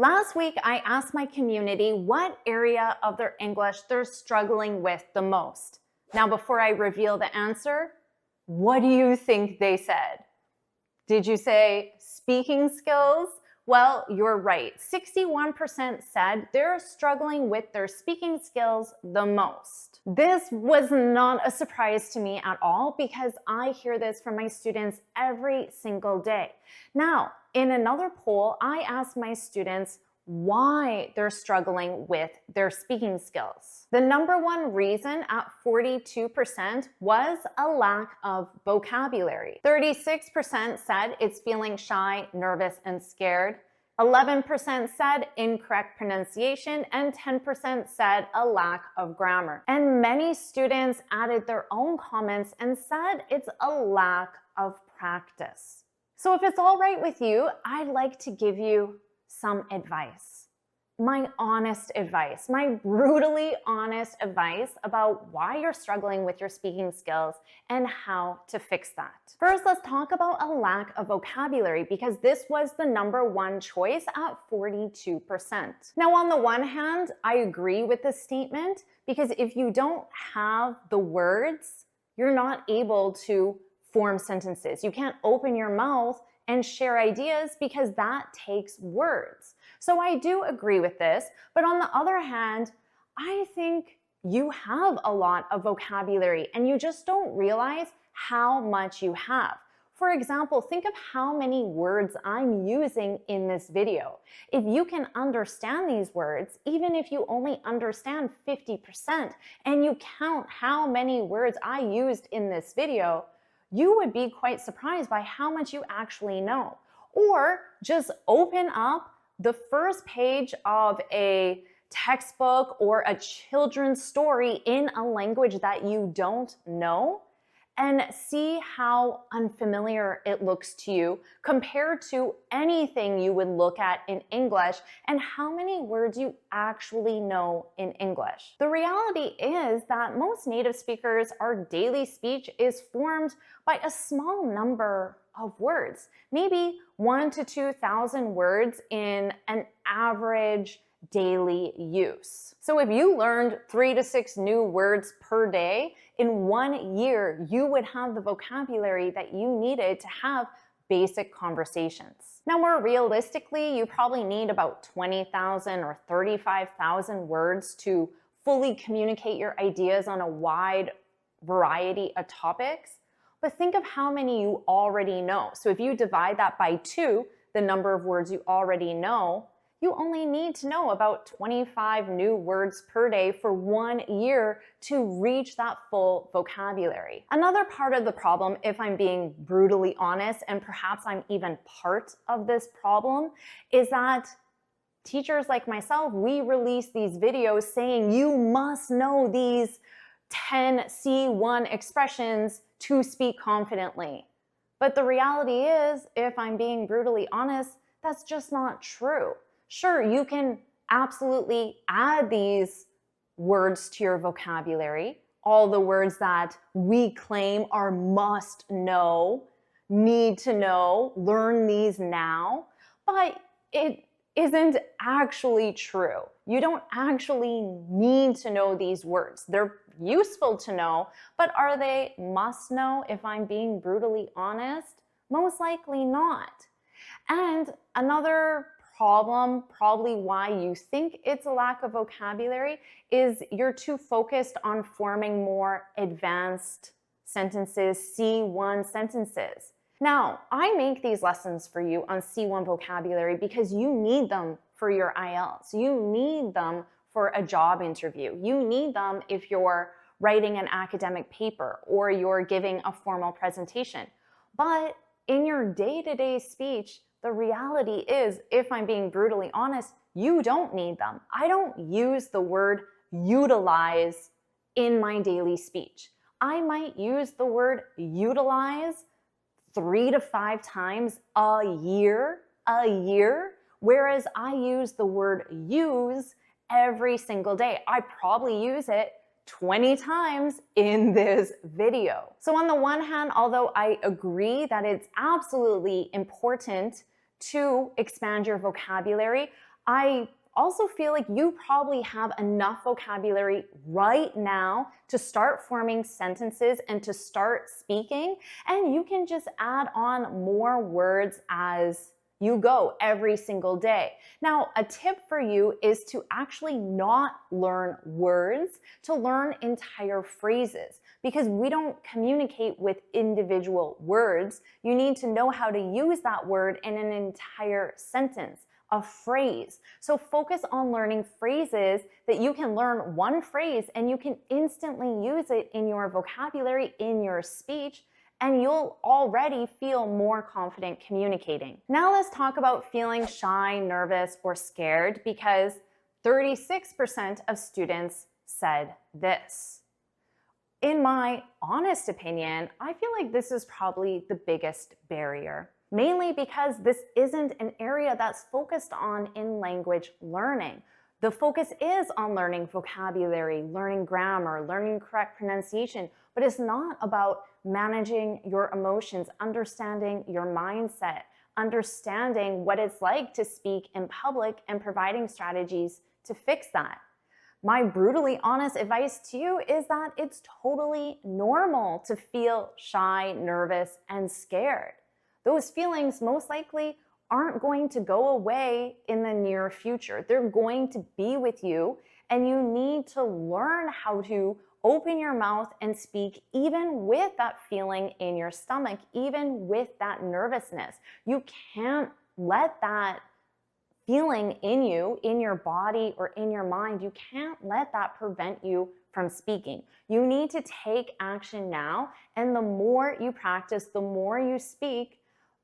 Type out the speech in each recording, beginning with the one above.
Last week, I asked my community what area of their English they're struggling with the most. Now, before I reveal the answer, what do you think they said? Did you say speaking skills? Well, you're right. 61% said they're struggling with their speaking skills the most. This was not a surprise to me at all because I hear this from my students every single day. Now, in another poll, I asked my students why they're struggling with their speaking skills. The number one reason at 42% was a lack of vocabulary. 36% said it's feeling shy, nervous, and scared. 11% said incorrect pronunciation, and 10% said a lack of grammar. And many students added their own comments and said it's a lack of practice. So if it's all right with you, I'd like to give you some advice. My honest advice, my brutally honest advice about why you're struggling with your speaking skills and how to fix that. First, let's talk about a lack of vocabulary because this was the number one choice at 42%. Now, on the one hand, I agree with this statement because if you don't have the words, you're not able to form sentences. You can't open your mouth and share ideas because that takes words. So I do agree with this, but on the other hand, I think you have a lot of vocabulary and you just don't realize how much you have. For example, think of how many words I'm using in this video. If you can understand these words, even if you only understand 50%, and you count how many words I used in this video, you would be quite surprised by how much you actually know. Or just open up the first page of a textbook or a children's story in a language that you don't know and see how unfamiliar it looks to you compared to anything you would look at in English and how many words you actually know in English. The reality is that most native speakers, our daily speech is formed by a small number of words, maybe 1,000 to 2,000 words in an average daily use. So if you learned 3 to 6 new words per day, in 1 year, you would have the vocabulary that you needed to have basic conversations. Now, more realistically, you probably need about 20,000 or 35,000 words to fully communicate your ideas on a wide variety of topics. But think of how many you already know. So if you divide that by 2, the number of words you already know, you only need to know about 25 new words per day for 1 year to reach that full vocabulary. Another part of the problem, if I'm being brutally honest, and perhaps I'm even part of this problem, is that teachers like myself, we release these videos saying you must know these 10 C1 expressions to speak confidently. But the reality is, if I'm being brutally honest, that's just not true. Sure, you can absolutely add these words to your vocabulary, all the words that we claim are must know, need to know, learn these now, but it isn't actually true. You don't actually need to know these words. They're useful to know, but are they must know if I'm being brutally honest? Most likely not. And another problem, probably why you think it's a lack of vocabulary, is you're too focused on forming more advanced sentences, C1 sentences. Now, I make these lessons for you on C1 vocabulary because you need them for your IELTS. You need them for a job interview. You need them if you're writing an academic paper or you're giving a formal presentation. But in your day-to-day speech, the reality is, if I'm being brutally honest, you don't need them. I don't use the word utilize in my daily speech. I might use the word utilize 3 to 5 times a year, whereas I use the word use every single day. I probably use it 20 times in this video. So on the one hand, although I agree that it's absolutely important to expand your vocabulary, I also feel like you probably have enough vocabulary right now to start forming sentences and to start speaking, and you can just add on more words as you go every single day. Now, a tip for you is to actually not learn words, to learn entire phrases, because we don't communicate with individual words. You need to know how to use that word in an entire sentence, a phrase. So focus on learning phrases that you can learn one phrase and you can instantly use it in your vocabulary, in your speech, and you'll already feel more confident communicating. Now let's talk about feeling shy, nervous, or scared, because 36% of students said this. In my honest opinion, I feel like this is probably the biggest barrier, mainly because this isn't an area that's focused on in language learning. The focus is on learning vocabulary, learning grammar, learning correct pronunciation, but it's not about managing your emotions, understanding your mindset, understanding what it's like to speak in public, and providing strategies to fix that. My brutally honest advice to you is that it's totally normal to feel shy, nervous, and scared. Those feelings most likely aren't going to go away in the near future. They're going to be with you, and you need to learn how to open your mouth and speak even with that feeling in your stomach, even with that nervousness. You can't let that feeling in you, in your body or in your mind, you can't let that prevent you from speaking. You need to take action now, and the more you practice, the more you speak,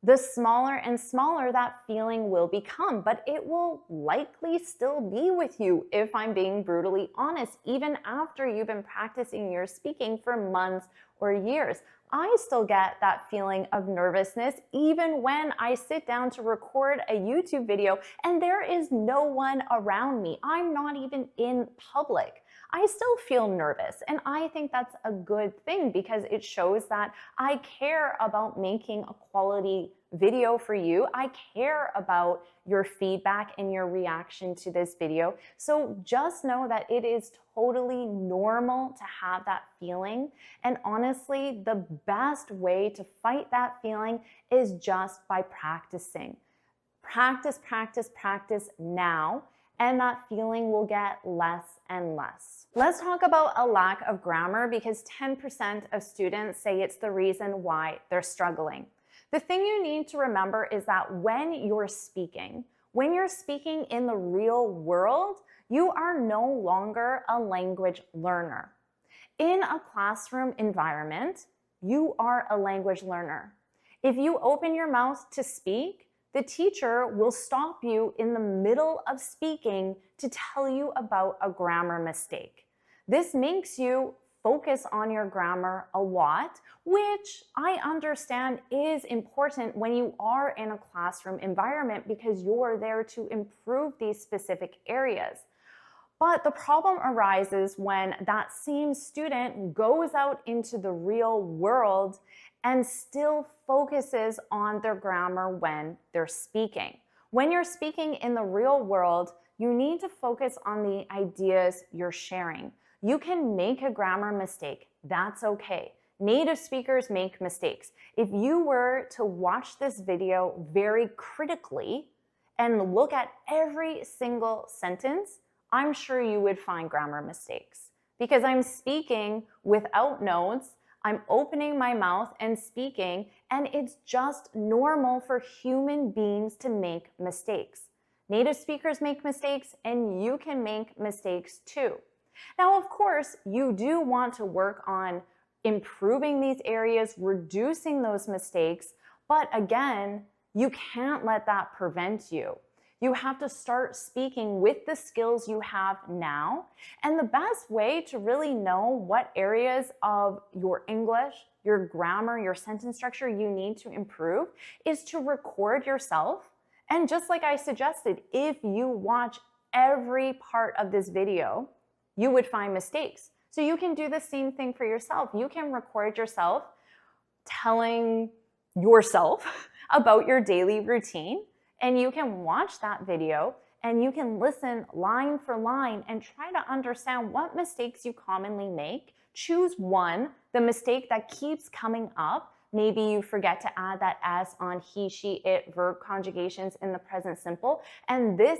the smaller and smaller that feeling will become, but it will likely still be with you, if I'm being brutally honest, even after you've been practicing your speaking for months or years. I still get that feeling of nervousness even when I sit down to record a YouTube video and there is no one around me. I'm not even in public. I still feel nervous, and I think that's a good thing because it shows that I care about making a quality video for you. I care about your feedback and your reaction to this video. So just know that it is totally normal to have that feeling. And honestly, the best way to fight that feeling is just by practicing. Practice, practice, practice now, and that feeling will get less and less. Let's talk about a lack of grammar, because 10% of students say it's the reason why they're struggling. The thing you need to remember is that when you're speaking in the real world, you are no longer a language learner. In a classroom environment, you are a language learner. If you open your mouth to speak, the teacher will stop you in the middle of speaking to tell you about a grammar mistake. This makes you focus on your grammar a lot, which I understand is important when you are in a classroom environment because you're there to improve these specific areas. But the problem arises when that same student goes out into the real world and still focuses on their grammar when they're speaking. When you're speaking in the real world, you need to focus on the ideas you're sharing. You can make a grammar mistake. That's okay. Native speakers make mistakes. If you were to watch this video very critically and look at every single sentence, I'm sure you would find grammar mistakes because I'm speaking without notes. I'm opening my mouth and speaking, and it's just normal for human beings to make mistakes. Native speakers make mistakes, and you can make mistakes too. Now, of course, you do want to work on improving these areas, reducing those mistakes, but again, you can't let that prevent you. You have to start speaking with the skills you have now. And the best way to really know what areas of your English, your grammar, your sentence structure you need to improve is to record yourself. And just like I suggested, if you watch every part of this video, you would find mistakes. So you can do the same thing for yourself. You can record yourself telling yourself about your daily routine, and you can watch that video and you can listen line for line and try to understand what mistakes you commonly make. Choose one, the mistake that keeps coming up. Maybe you forget to add that s on he, she, it verb conjugations in the present simple, and this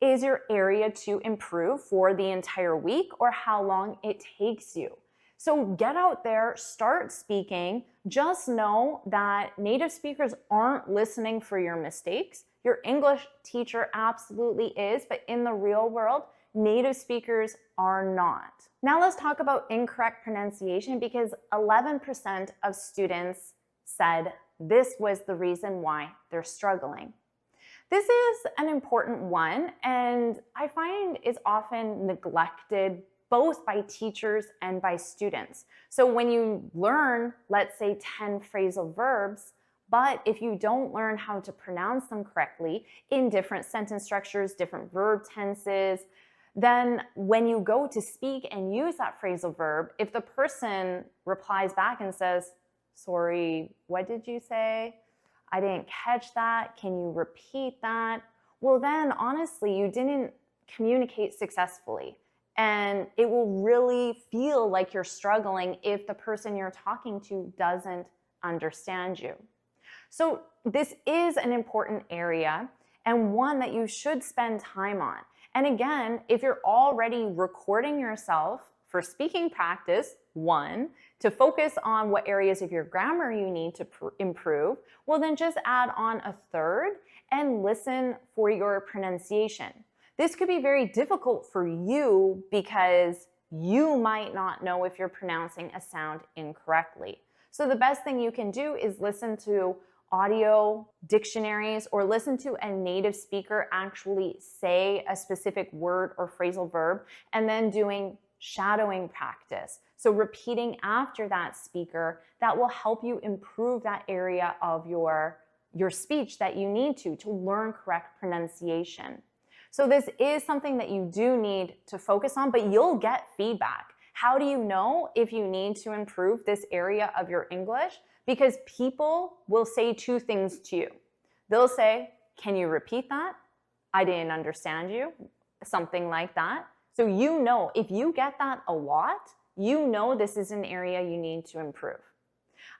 is your area to improve for the entire week or how long it takes you. So get out there, start speaking. Just know that native speakers aren't listening for your mistakes. Your English teacher absolutely is, but in the real world, native speakers are not. Now let's talk about incorrect pronunciation, because 11% of students said this was the reason why they're struggling. This is an important one, and I find it's often neglected both by teachers and by students. So when you learn, let's say 10 phrasal verbs, but if you don't learn how to pronounce them correctly in different sentence structures, different verb tenses, then when you go to speak and use that phrasal verb, if the person replies back and says, sorry, what did you say? I didn't catch that. Can you repeat that? Well, then honestly, you didn't communicate successfully. And it will really feel like you're struggling if the person you're talking to doesn't understand you. So this is an important area and one that you should spend time on. And again, if you're already recording yourself for speaking practice, one, to focus on what areas of your grammar you need to improve, well then just add on a third and listen for your pronunciation. This could be very difficult for you because you might not know if you're pronouncing a sound incorrectly. So the best thing you can do is listen to audio dictionaries or listen to a native speaker actually say a specific word or phrasal verb, and then doing shadowing practice. So repeating after that speaker, that will help you improve that area of your speech that you need to learn correct pronunciation. So this is something that you do need to focus on, but you'll get feedback. How do you know if you need to improve this area of your English? Because people will say two things to you. They'll say, can you repeat that? I didn't understand you. Something like that. So you know, if you get that a lot, you know this is an area you need to improve.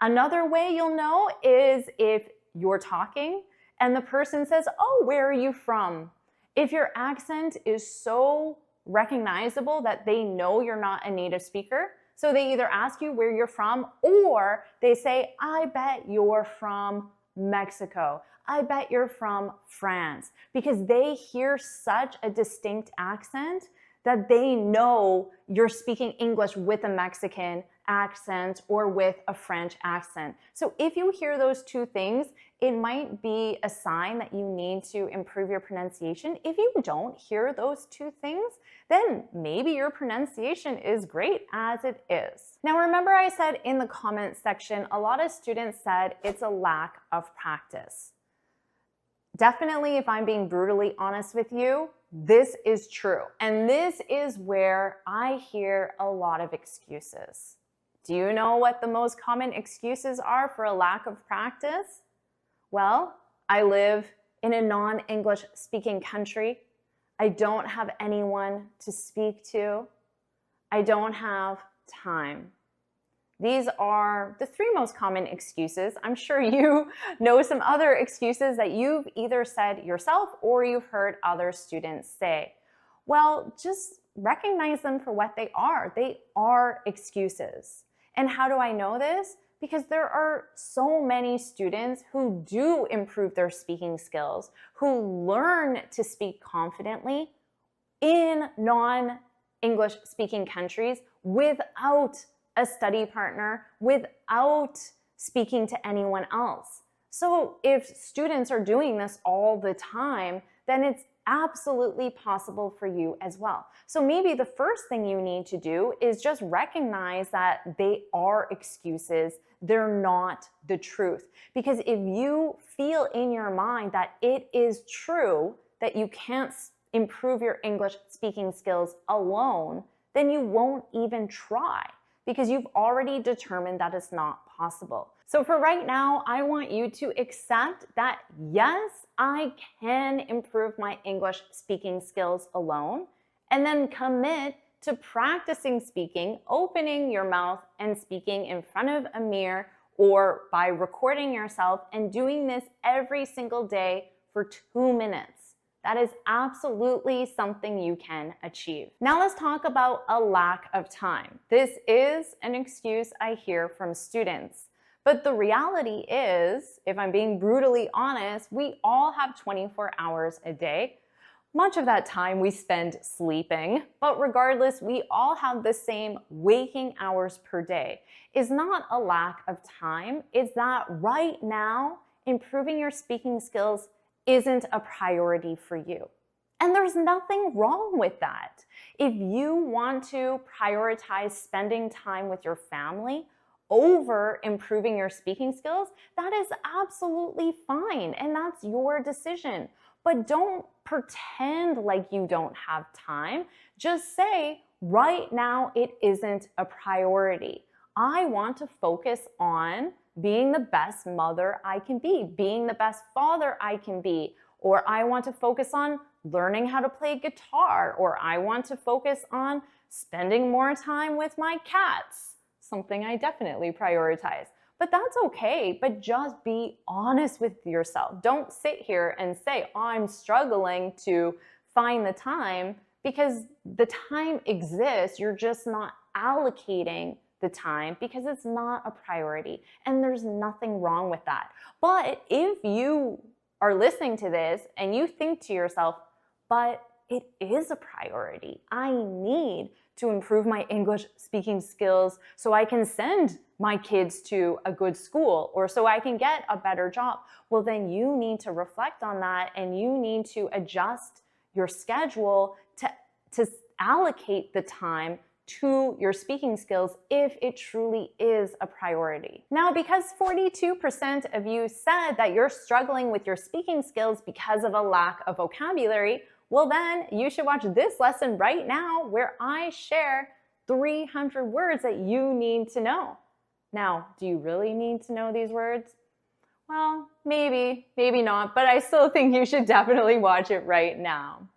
Another way you'll know is if you're talking and the person says, oh, where are you from? If your accent is so recognizable that they know you're not a native speaker, so they either ask you where you're from, or they say, I bet you're from Mexico. I bet you're from France, because they hear such a distinct accent that they know you're speaking English with a Mexican accent or with a French accent. So if you hear those two things, it might be a sign that you need to improve your pronunciation. If you don't hear those two things, then maybe your pronunciation is great as it is. Now remember, I said in the comments section, a lot of students said it's a lack of practice. Definitely, if I'm being brutally honest with you, this is true. And this is where I hear a lot of excuses. Do you know what the most common excuses are for a lack of practice? Well, I live in a non-English speaking country. I don't have anyone to speak to. I don't have time. These are the three most common excuses. I'm sure you know some other excuses that you've either said yourself or you've heard other students say. Well, just recognize them for what they are. They are excuses. And how do I know this? Because there are so many students who do improve their speaking skills, who learn to speak confidently in non-English speaking countries without a study partner, without speaking to anyone else. So if students are doing this all the time, then it's absolutely possible for you as well. So maybe the first thing you need to do is just recognize that they are excuses. They're not the truth. Because if you feel in your mind that it is true that you can't improve your English speaking skills alone, then you won't even try, because you've already determined that it's not possible. So for right now, I want you to accept that yes, I can improve my English speaking skills alone, and then commit to practicing speaking, opening your mouth and speaking in front of a mirror or by recording yourself and doing this every single day for 2 minutes. That is absolutely something you can achieve. Now let's talk about a lack of time. This is an excuse I hear from students. But the reality is, if I'm being brutally honest, we all have 24 hours a day. Much of that time we spend sleeping, but regardless, we all have the same waking hours per day. It's not a lack of time, it's that right now, improving your speaking skills isn't a priority for you. And there's nothing wrong with that. If you want to prioritize spending time with your family over improving your speaking skills, that is absolutely fine, and that's your decision. But don't pretend like you don't have time. Just say, right now it isn't a priority. I want to focus on being the best mother I can be, being the best father I can be, or I want to focus on learning how to play guitar, or I want to focus on spending more time with my cats, something I definitely prioritize. But that's okay, but just be honest with yourself. Don't sit here and say, oh, I'm struggling to find the time, because the time exists, you're just not allocating the time because it's not a priority, and there's nothing wrong with that. But if you are listening to this and you think to yourself, but it is a priority, I need to improve my English speaking skills so I can send my kids to a good school or so I can get a better job, well, then you need to reflect on that and you need to adjust your schedule to allocate the time to your speaking skills if it truly is a priority. Now, because 42% of you said that you're struggling with your speaking skills because of a lack of vocabulary, well then you should watch this lesson right now where I share 300 words that you need to know. Now, do you really need to know these words? Well, maybe not, but I still think you should definitely watch it right now.